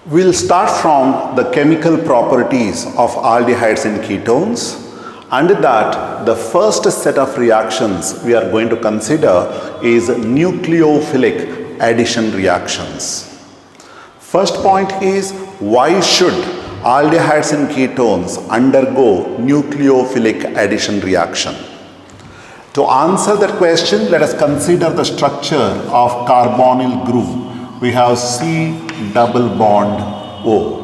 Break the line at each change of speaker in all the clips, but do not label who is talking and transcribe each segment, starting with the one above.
We'll start from the chemical properties of aldehydes and ketones. Under that, the first set of reactions we are going to consider is nucleophilic addition reactions. First point is, why should aldehydes and ketones undergo nucleophilic addition reaction? To answer that question, let us consider the structure of carbonyl group. We have C double bond O.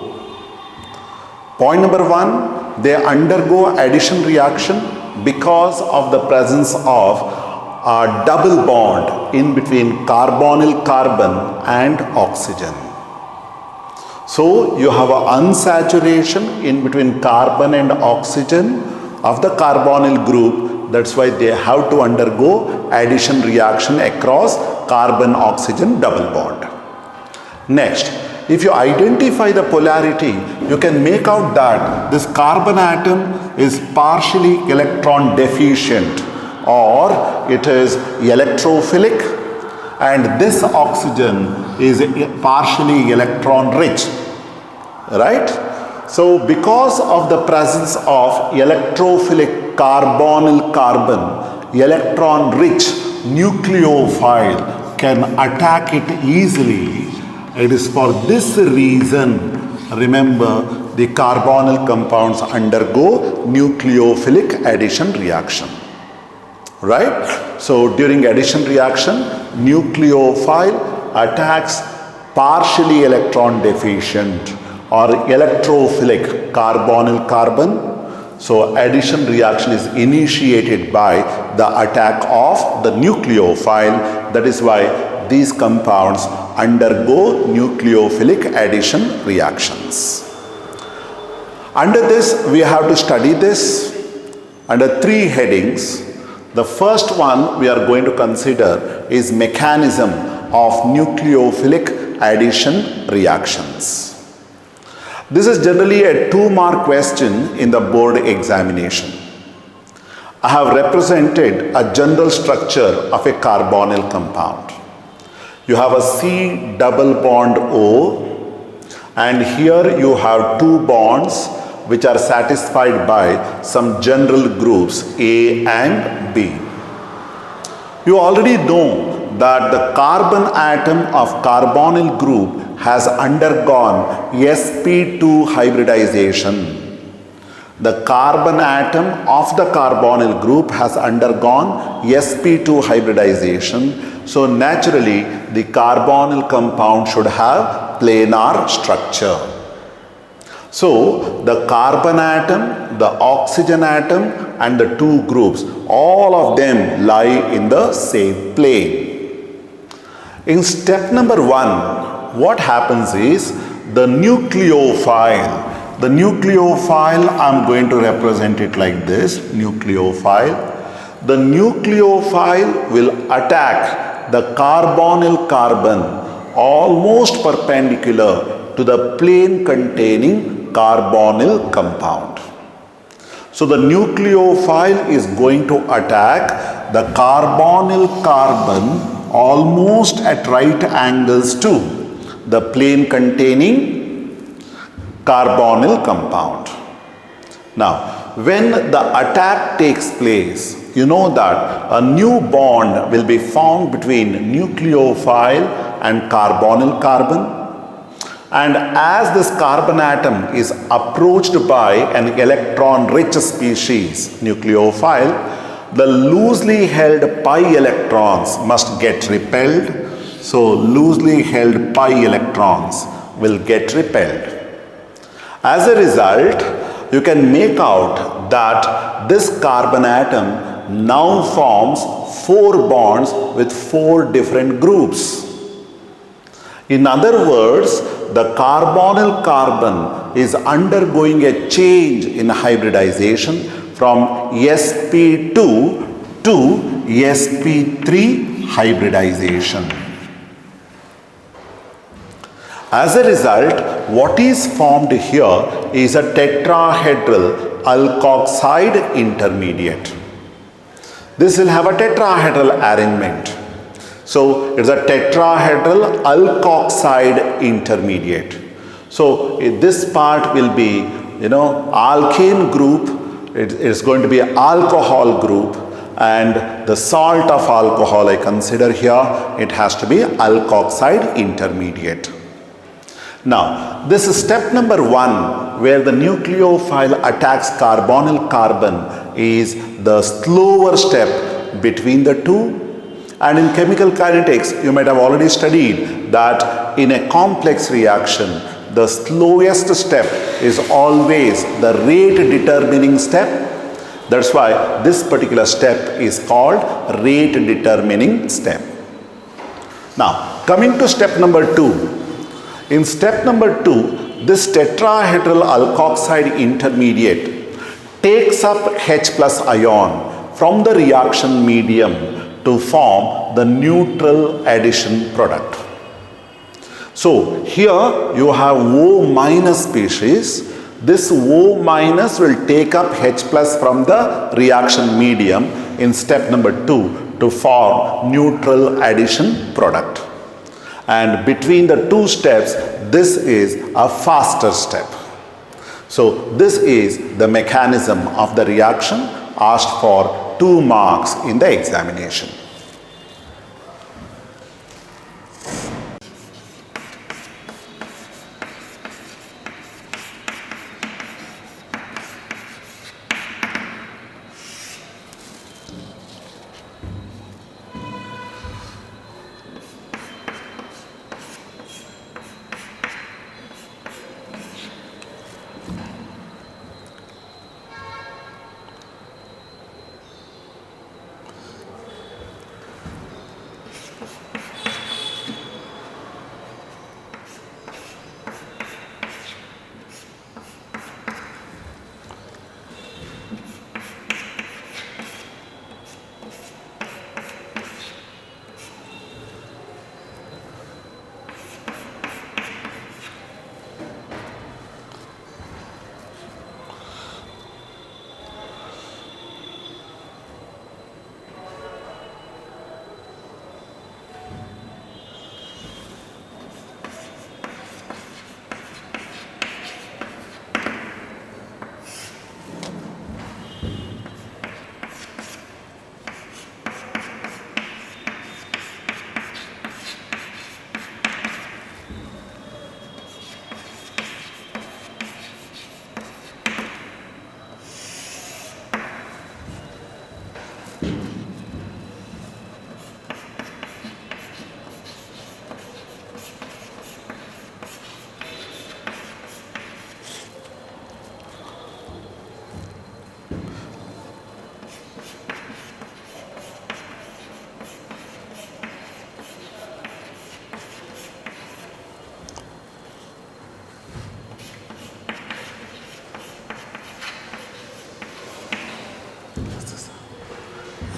Point number one, they undergo addition reaction because of the presence of a double bond in between carbonyl carbon and oxygen. So you have an unsaturation in between carbon and oxygen of the carbonyl group. That's why they have to undergo addition reaction across carbon-oxygen double bond. Next, if you identify the polarity, you can make out that this carbon atom is partially electron deficient or it is electrophilic, and this oxygen is partially electron rich, right? So because of the presence of electrophilic carbonyl carbon, electron rich nucleophile can attack it easily. It is for this reason, remember, the carbonyl compounds undergo nucleophilic addition reaction, right? So during addition reaction, nucleophile attacks partially electron deficient or electrophilic carbonyl carbon. So addition reaction is initiated by the attack of the nucleophile. That is why these compounds undergo nucleophilic addition reactions. Under this, we have to study this under three headings. The first one we are going to consider is mechanism of nucleophilic addition reactions. This is generally a 2-mark question in the board examination. I have represented a general structure of a carbonyl compound. You have a C double bond O, and here you have two bonds which are satisfied by some general groups A and B. You already know that the carbon atom of carbonyl group has undergone sp2 hybridization. The carbon atom of the carbonyl group has undergone sp2 hybridization. So naturally, the carbonyl compound should have planar structure. So the carbon atom, the oxygen atom, and the two groups, all of them lie in the same plane. In step number 1, what happens is the nucleophile. The nucleophile, I'm going to represent it like this, nucleophile. The nucleophile will attack the carbonyl carbon almost perpendicular to the plane containing carbonyl compound. So the nucleophile is going to attack the carbonyl carbon almost at right angles to the plane containing carbonyl compound. Now, when the attack takes place, you know that a new bond will be formed between nucleophile and carbonyl carbon. And as this carbon atom is approached by an electron-rich species, nucleophile, the loosely held pi electrons must get repelled. So loosely held pi electrons will get repelled. As a result, you can make out that this carbon atom now forms 4 bonds with 4 different groups. In other words, the carbonyl carbon is undergoing a change in hybridization from sp2 to sp3 hybridization. As a result, what is formed here is a tetrahedral alkoxide intermediate. This will have a tetrahedral arrangement. So it's a tetrahedral alkoxide intermediate. So this part will be, alkane group. It is going to be an alcohol group, and the salt of alcohol I consider here, it has to be alkoxide intermediate. Now, this is step number 1, where the nucleophile attacks carbonyl carbon, is the slower step between the two. And in chemical kinetics, you might have already studied that in a complex reaction, the slowest step is always the rate determining step. That's why this particular step is called rate determining step. Now, coming to step number 2. In step number 2, this tetrahedral alkoxide intermediate takes up H plus ion from the reaction medium to form the neutral addition product. So here you have O minus species. This O minus will take up H plus from the reaction medium in step number 2 to form neutral addition product. And between the two steps, this is a faster step. So this is the mechanism of the reaction asked for 2 marks in the examination.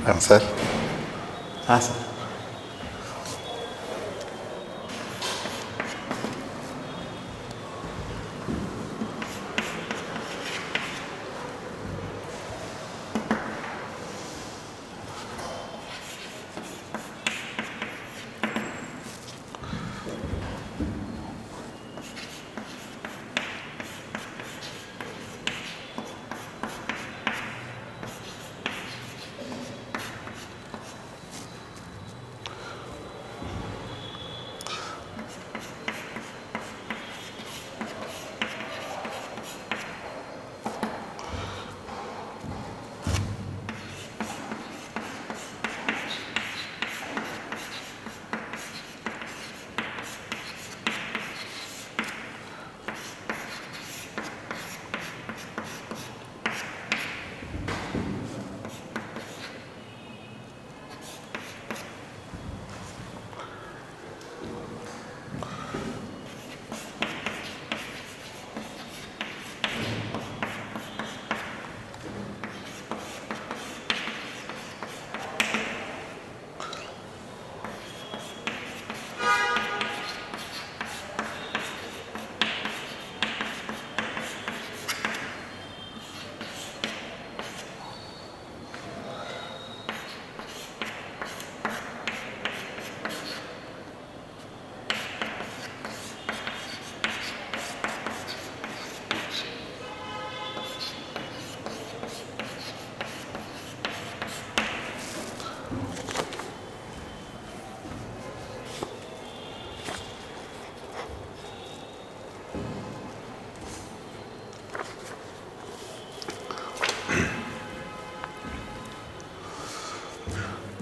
Answer. Answer.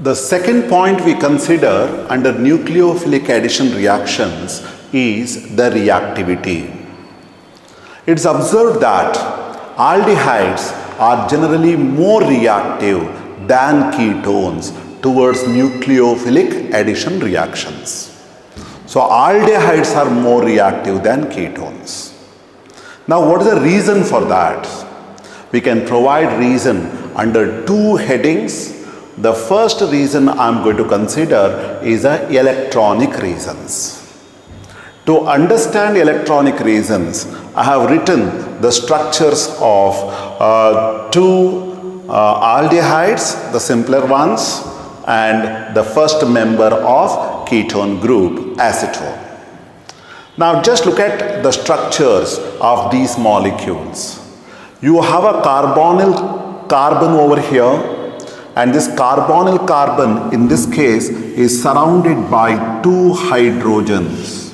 The second point we consider under nucleophilic addition reactions is the reactivity. It's observed that aldehydes are generally more reactive than ketones towards nucleophilic addition reactions. So aldehydes are more reactive than ketones. Now what is the reason for that? We can provide reason under two headings. The first reason I am going to consider is electronic reasons. To understand electronic reasons, I have written the structures of two aldehydes, the simpler ones, and the first member of ketone group, acetone. Now just look at the structures of these molecules. You have a carbonyl carbon over here, and this carbonyl carbon in this case is surrounded by two hydrogens.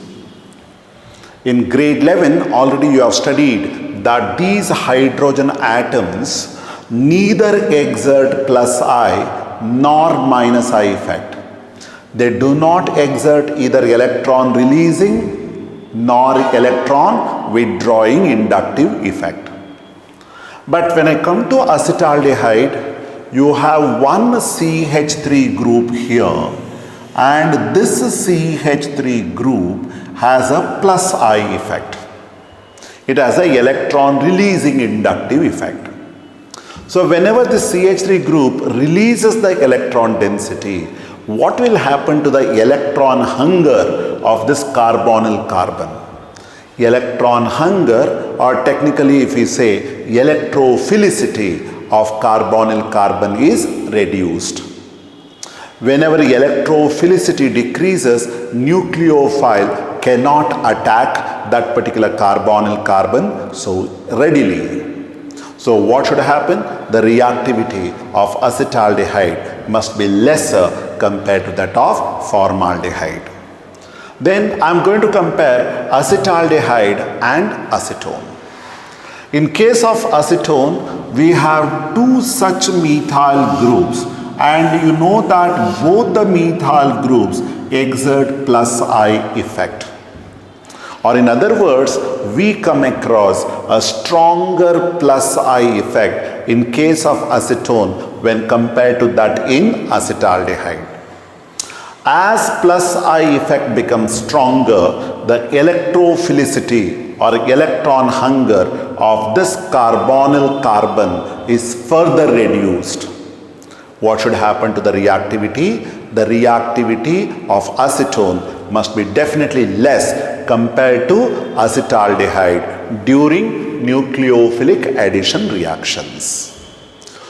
In grade 11 already you have studied that these hydrogen atoms neither exert plus I nor minus I effect. They do not exert either electron releasing nor electron withdrawing inductive effect. But when I come to acetaldehyde, you have one CH3 group here, and this CH3 group has a plus I effect. It has an electron releasing inductive effect. So whenever the CH3 group releases the electron density, what will happen to the electron hunger of this carbonyl carbon? Electron hunger, or technically if we say electrophilicity of carbonyl carbon is reduced. Whenever electrophilicity decreases, nucleophile cannot attack that particular carbonyl carbon so readily. So what should happen? The reactivity of acetaldehyde must be lesser compared to that of formaldehyde. Then I am going to compare acetaldehyde and acetone. In case of acetone, we have two such methyl groups, and you know that both the methyl groups exert plus I effect. Or in other words, we come across a stronger plus I effect in case of acetone when compared to that in acetaldehyde. As plus I effect becomes stronger, the electrophilicity or electron hunger of this carbonyl carbon is further reduced. What should happen to the reactivity? The reactivity of acetone must be definitely less compared to acetaldehyde during nucleophilic addition reactions.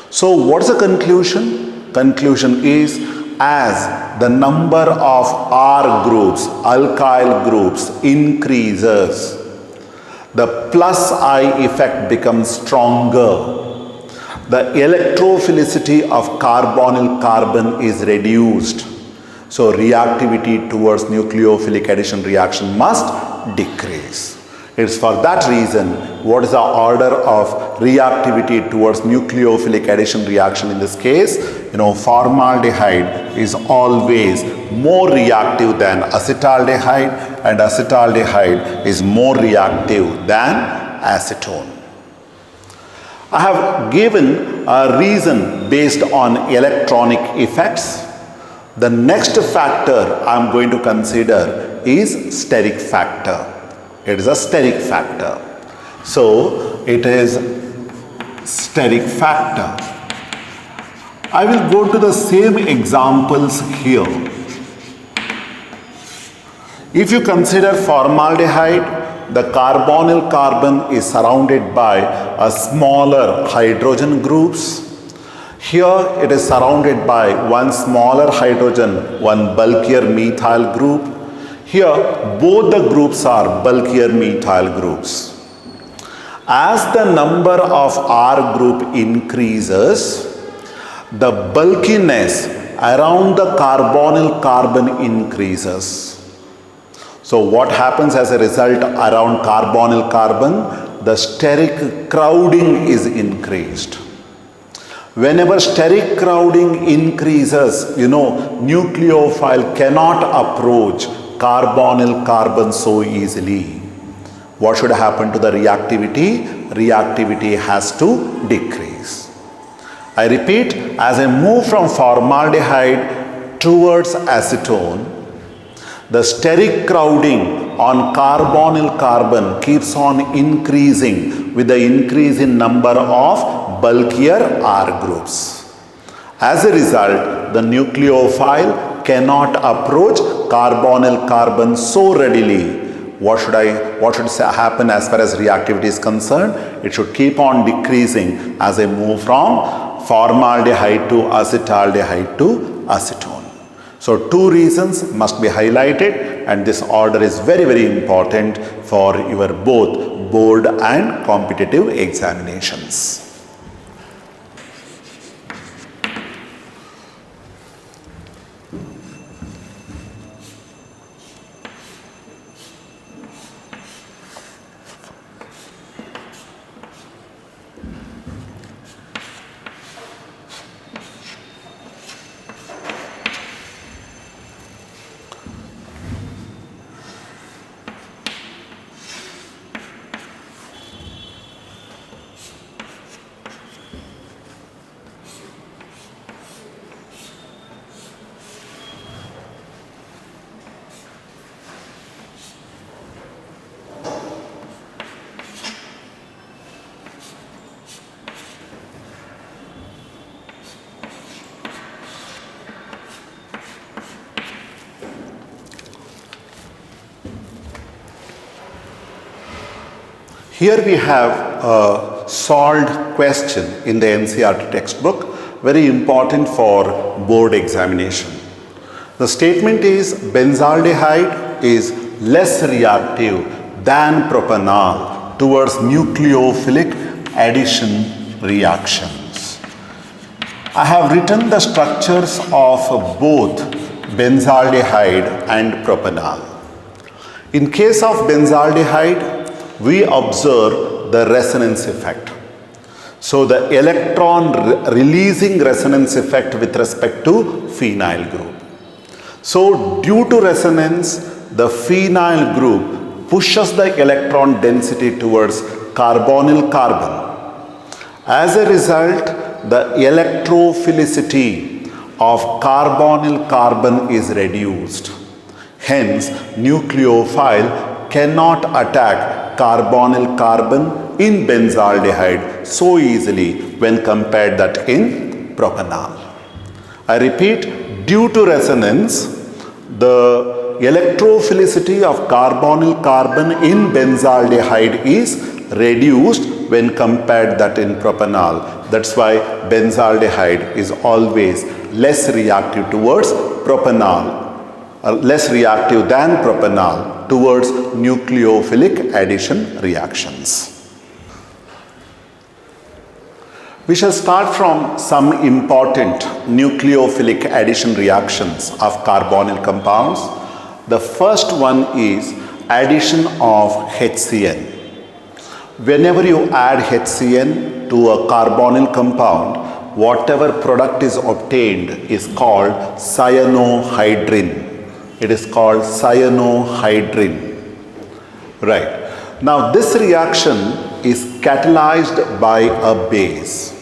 So what's the conclusion? Conclusion is, as the number of R groups, alkyl groups increases, the plus I effect becomes stronger. The electrophilicity of carbonyl carbon is reduced. So reactivity towards nucleophilic addition reaction must decrease. It's for that reason, what is the order of reactivity towards nucleophilic addition reaction in this case? Formaldehyde is always more reactive than acetaldehyde, and acetaldehyde is more reactive than acetone. I have given a reason based on electronic effects. The next factor I am going to consider is steric factor. It is a steric factor. So it is steric factor. I will go to the same examples here. If you consider formaldehyde, the carbonyl carbon is surrounded by a smaller hydrogen groups. Here it is surrounded by one smaller hydrogen, one bulkier methyl group. Here both the groups are bulkier methyl groups. As the number of R group increases, the bulkiness around the carbonyl carbon increases. So what happens as a result around carbonyl carbon? The steric crowding is increased. Whenever steric crowding increases, nucleophile cannot approach carbonyl carbon so easily. What should happen to the reactivity? Reactivity has to decrease. I repeat, as I move from formaldehyde towards acetone, the steric crowding on carbonyl carbon keeps on increasing with the increase in number of bulkier R groups. As a result, the nucleophile cannot approach carbonyl carbon so readily. What should happen as far as reactivity is concerned? It should keep on decreasing as I move from formaldehyde to acetaldehyde to acetone. So two reasons must be highlighted, and this order is very, very important for your both board and competitive examinations. Here we have a solved question in the NCERT textbook, very important for board examination. The statement is benzaldehyde is less reactive than propanol towards nucleophilic addition reactions. I have written the structures of both benzaldehyde and propanol. In case of benzaldehyde, we observe the resonance effect. So the electron releasing resonance effect with respect to phenyl group. So due to resonance, the phenyl group pushes the electron density towards carbonyl carbon. As a result, the electrophilicity of carbonyl carbon is reduced. Hence, nucleophile cannot attack carbonyl carbon in benzaldehyde so easily when compared that in propanol. I repeat, due to resonance, the electrophilicity of carbonyl carbon in benzaldehyde is reduced when compared that in propanol. That's why benzaldehyde is always less reactive towards propanol, less reactive than propanol towards nucleophilic addition reactions. We shall start from some important nucleophilic addition reactions of carbonyl compounds. The first one is addition of HCN. Whenever you add HCN to a carbonyl compound, whatever product is obtained is called cyanohydrin. It is called cyanohydrin. Right. Now this reaction is catalyzed by a base.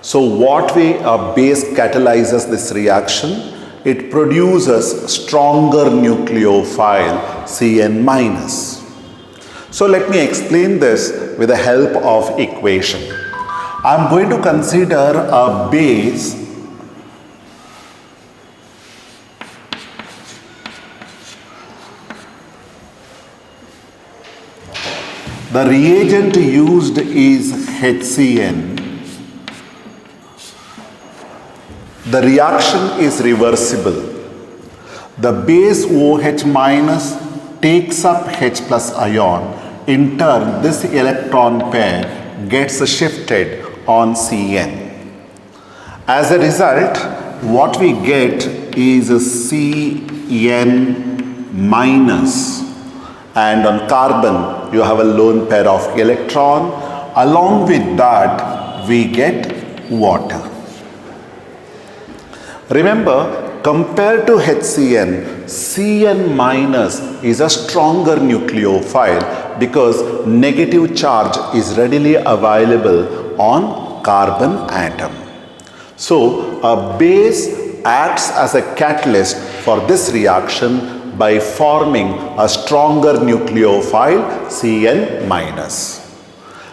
So what way a base catalyzes this reaction? It produces stronger nucleophile Cn-. So let me explain this with the help of equation. I am going to consider a base The reagent used is HCN. The reaction is reversible. The base OH minus takes up H plus ion. In turn, this electron pair gets shifted on Cn. As a result, what we get is Cn minus, and on carbon you have a lone pair of electron. Along with that we get water. Remember, compared to HCN, Cn minus is a stronger nucleophile because negative charge is readily available on carbon atom. So, a base acts as a catalyst for this reaction by forming a stronger nucleophile Cn minus.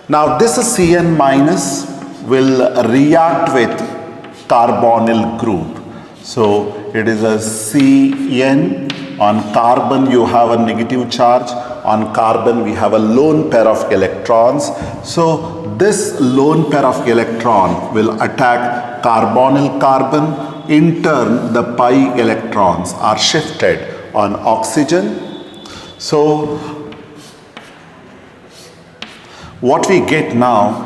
Now, this Cn minus will react with carbonyl group. So, it is a Cn. On carbon you have a negative charge. On carbon we have a lone pair of electrons. So, this lone pair of electron will attack carbonyl carbon. In turn, the pi electrons are shifted on oxygen. So, what we get now,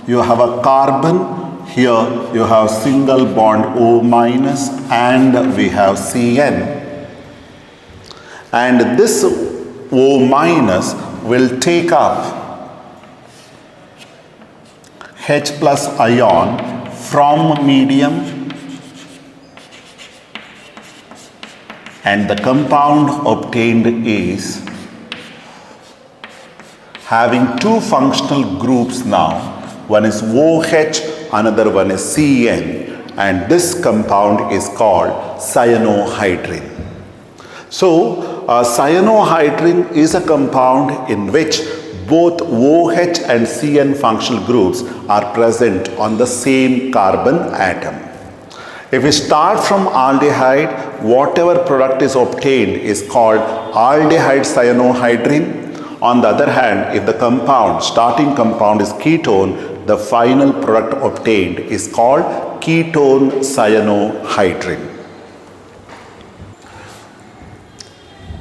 you have a carbon. Here you have single bond O minus and we have Cn. And this O minus will take up H plus ion from medium, and the compound obtained is having two functional groups now. One is OH, another one is Cn, and this compound is called cyanohydrin. So, cyanohydrin is a compound in which both OH and Cn functional groups are present on the same carbon atom. If we start from aldehyde, whatever product is obtained is called aldehyde cyanohydrin. On the other hand, if the starting compound is ketone, the final product obtained is called ketone cyanohydrin.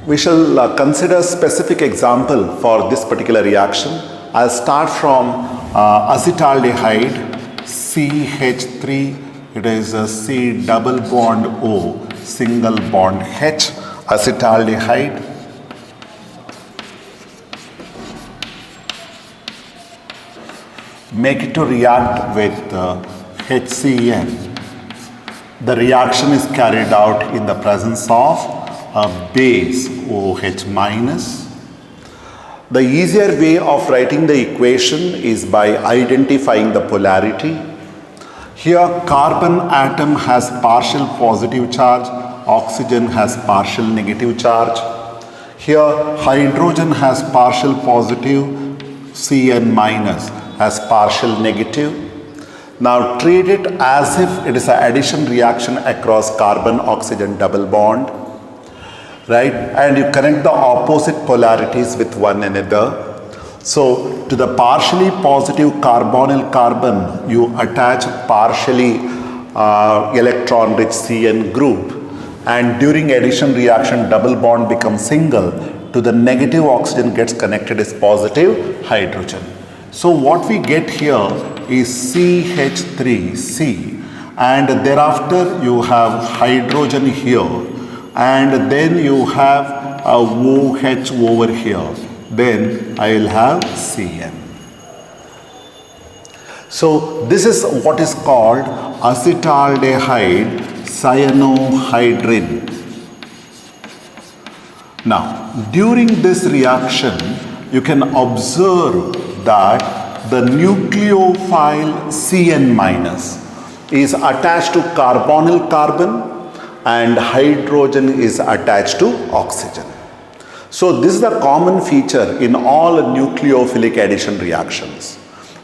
We shall consider specific example for this particular reaction. I'll start from acetaldehyde, CH3, it is a C double bond O, single bond H, acetaldehyde. Make it to react with HCN. The reaction is carried out in the presence of a base OH minus. The easier way of writing the equation is by identifying the polarity. Here carbon atom has partial positive charge, oxygen has partial negative charge. Here hydrogen has partial positive, Cn minus has partial negative. Now treat it as if it is an addition reaction across carbon-oxygen double bond, right? And you connect the opposite polarities with one another. So to the partially positive carbonyl carbon, you attach partially electron-rich Cn group, and during addition reaction double bond becomes single. To the negative oxygen gets connected as positive hydrogen. So what we get here is CH3C, and thereafter you have hydrogen here, and then you have a OH over here. Then I will have Cn. So this is what is called acetaldehyde cyanohydrin. Now during this reaction you can observe that the nucleophile Cn minus is attached to carbonyl carbon and hydrogen is attached to oxygen. So this is a common feature in all nucleophilic addition reactions.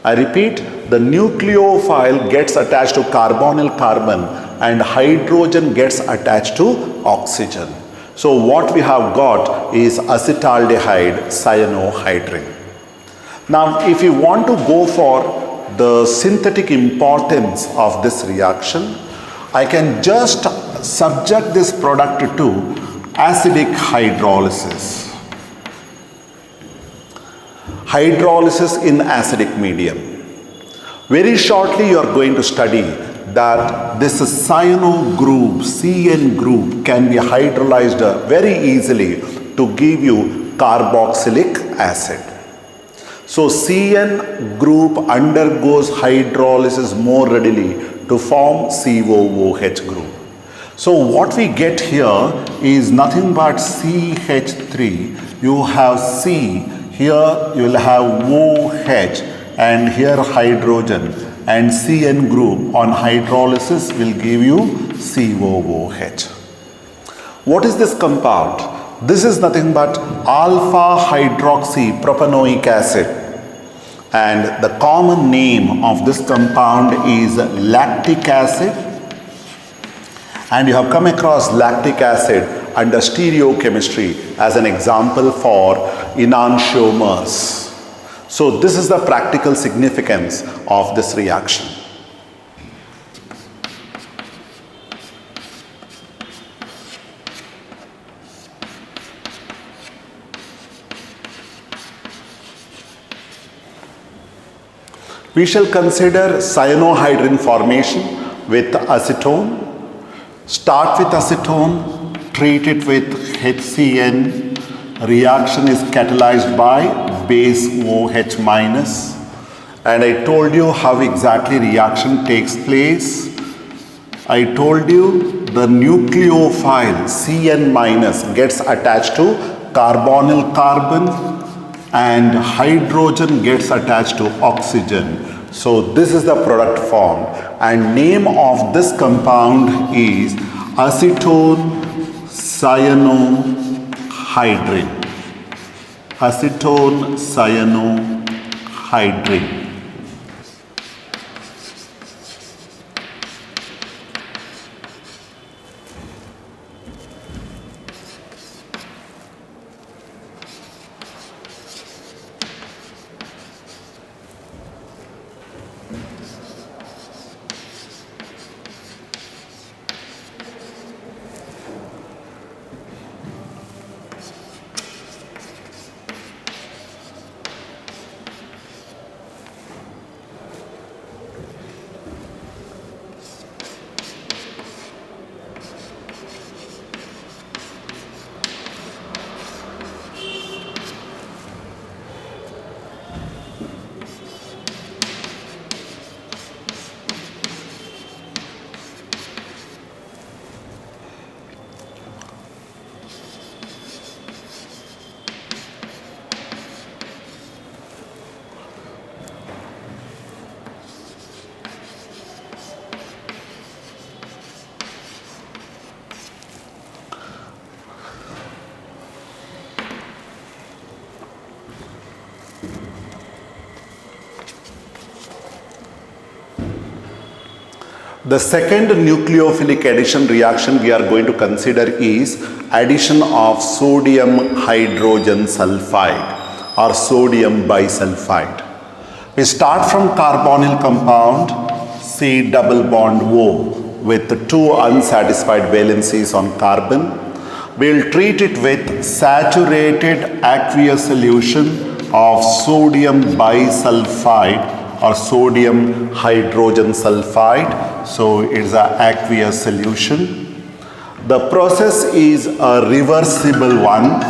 I repeat, the nucleophile gets attached to carbonyl carbon and hydrogen gets attached to oxygen. So what we have got is acetaldehyde cyanohydrin. Now if you want to go for the synthetic importance of this reaction, I can just subject this product to acidic hydrolysis. Hydrolysis in acidic medium. Very shortly you are going to study that this cyano group, Cn group, can be hydrolyzed very easily to give you carboxylic acid. So CN group undergoes hydrolysis more readily to form COOH group. So what we get here is nothing but CH3. You have C, here you will have OH and here hydrogen, and CN group on hydrolysis will give you COOH. What is this compound? This is nothing but alpha hydroxy propanoic acid, and the common name of this compound is lactic acid, and you have come across lactic acid under stereochemistry as an example for enantiomers. So this is the practical significance of this reaction. We shall consider cyanohydrin formation with acetone. Start with acetone, treat it with HCN. Reaction is catalyzed by base OH minus. And I told you how exactly reaction takes place. I told you the nucleophile CN minus gets attached to carbonyl carbon and hydrogen gets attached to oxygen. So this is the product formed, and name of this compound is acetone cyanohydrin. Acetone cyanohydrin. The second nucleophilic addition reaction we are going to consider is addition of sodium hydrogen sulfide or sodium bisulfide. We start from carbonyl compound C double bond O with two unsatisfied valencies on carbon. We will treat it with saturated aqueous solution of sodium bisulfide or sodium hydrogen sulfide. So it is an aqueous solution. The process is a reversible one.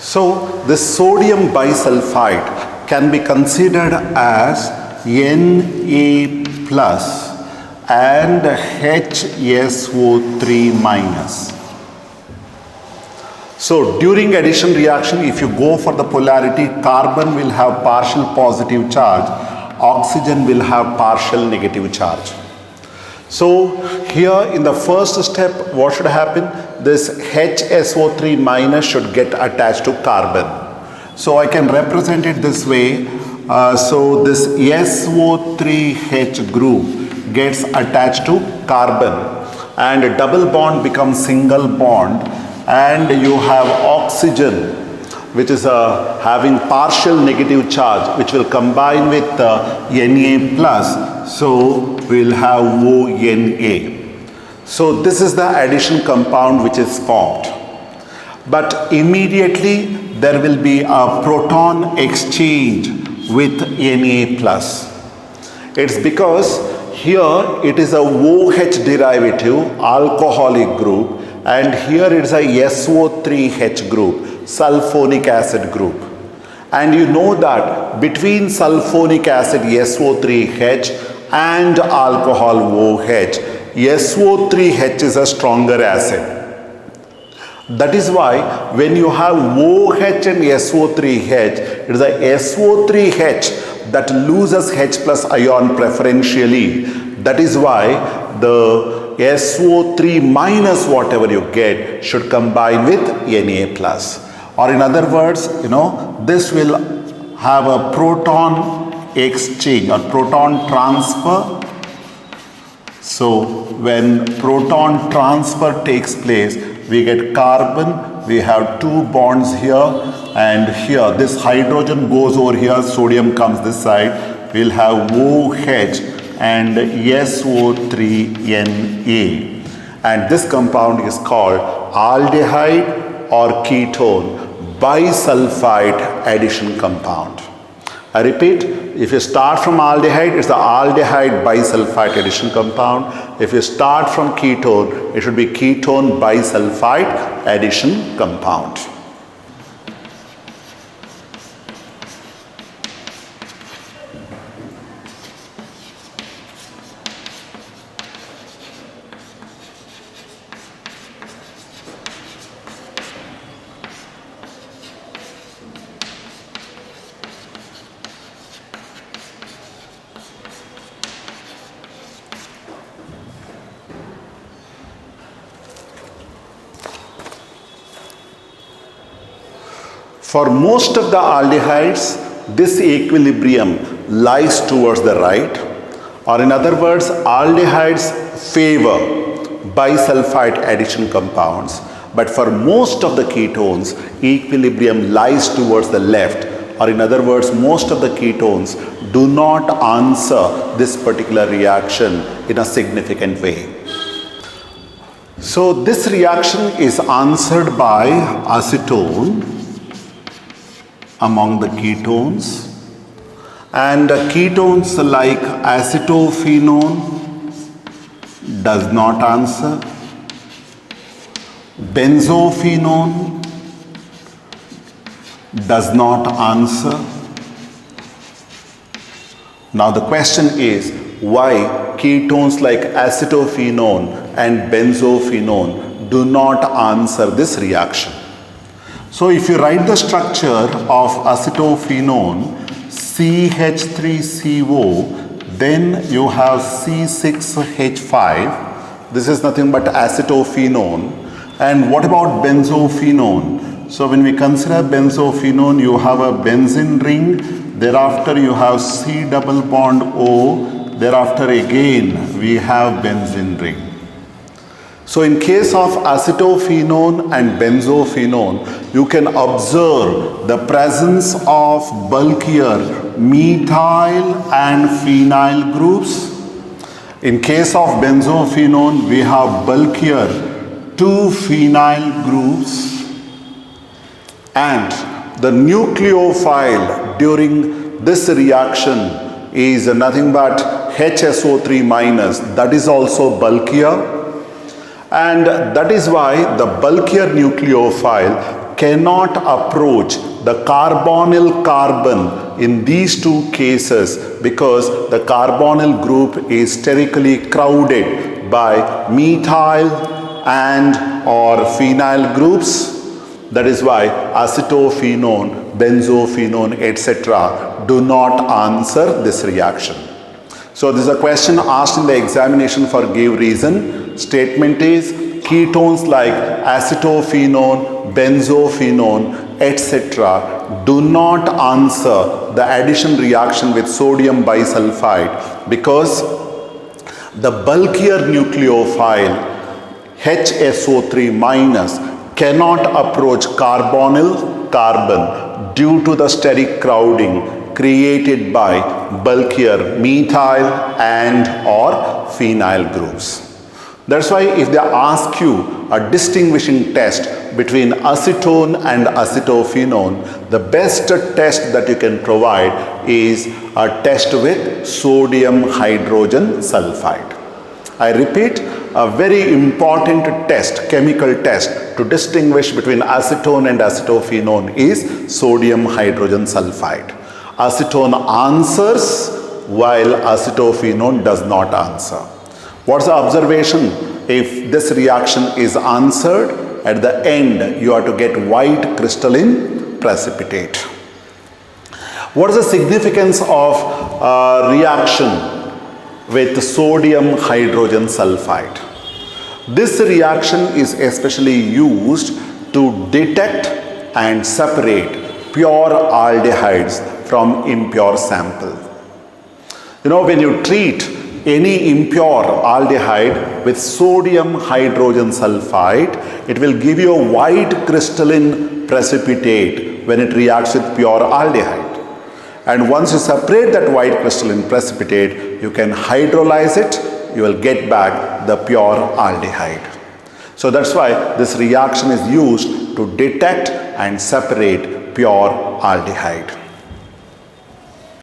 So this sodium bisulfide can be considered as Na plus and HSO3 minus. So during addition reaction, if you go for the polarity, carbon will have partial positive charge, oxygen will have partial negative charge. So here in the first step, what should happen? This HSO3 minus should get attached to carbon. So I can represent it this way. So this SO3H group gets attached to carbon and a double bond becomes single bond, and you have oxygen which is having partial negative charge, which will combine with Na plus. So we'll have ONA. So this is the addition compound which is formed. but immediately there will be a proton exchange with Na plus. It's because here it is a OH derivative, alcoholic group, and here it is a SO3H group, sulfonic acid group. And you know that between sulfonic acid SO3H and alcohol OH, SO3H is a stronger acid. That is why when you have OH and SO3H, it is a SO3H that loses H plus ion preferentially. That is why the SO3 minus whatever you get should combine with Na plus. Or in other words, this will have a proton exchange or proton transfer. So when proton transfer takes place, we get carbon, we have two bonds here and here. This hydrogen goes over here, sodium comes this side. We'll have OH and SO3Na. And this compound is called aldehyde or ketone bisulfite addition compound. I repeat, if you start from aldehyde, it's the aldehyde bisulfite addition compound. If you start from ketone, it should be ketone bisulfite addition compound. For most of the aldehydes, this equilibrium lies towards the right, or in other words, aldehydes favor bisulfite addition compounds. But for most of the ketones, equilibrium lies towards the left, or in other words, most of the ketones do not answer this particular reaction in a significant way. So this reaction is answered by acetone among the ketones, and ketones like acetophenone does not answer, benzophenone does not answer. Now the question is, why ketones like acetophenone and benzophenone do not answer this reaction? So if you write the structure of acetophenone, CH3CO, then you have C6H5. This is nothing but acetophenone. And what about benzophenone? So when we consider benzophenone, you have a benzene ring, thereafter you have C double bond O, thereafter again we have benzene ring. So in case of acetophenone and benzophenone, you can observe the presence of bulkier methyl and phenyl groups. In case of benzophenone, we have bulkier 2 phenyl groups, and the nucleophile during this reaction is nothing but HSO3 minus, that is also bulkier. And that is why the bulkier nucleophile cannot approach the carbonyl carbon in these two cases, because the carbonyl group is sterically crowded by methyl and or phenyl groups. That is why acetophenone, benzophenone, etc. do not answer this reaction. So this is a question asked in the examination for give reason. Statement is, ketones like acetophenone, benzophenone, etc. do not answer the addition reaction with sodium bisulfite because the bulkier nucleophile HSO3 minus cannot approach carbonyl carbon due to the steric crowding created by bulkier methyl and or phenyl groups. That's why if they ask you a distinguishing test between acetone and acetophenone, the best test that you can provide is a test with sodium hydrogen sulfide. I repeat, a very important test, chemical test to distinguish between acetone and acetophenone is sodium hydrogen sulfide. Acetone answers while acetophenone does not answer. What's the observation? If this reaction is answered, at the end you are to get white crystalline precipitate. What is the significance of reaction with sodium hydrogen sulfide? This reaction is especially used to detect and separate pure aldehydes from impure sample. You know, when you treat any impure aldehyde with sodium hydrogen sulfide, it will give you a white crystalline precipitate when it reacts with pure aldehyde. And once you separate that white crystalline precipitate, you can hydrolyze it, you will get back the pure aldehyde. So that's why this reaction is used to detect and separate pure aldehyde.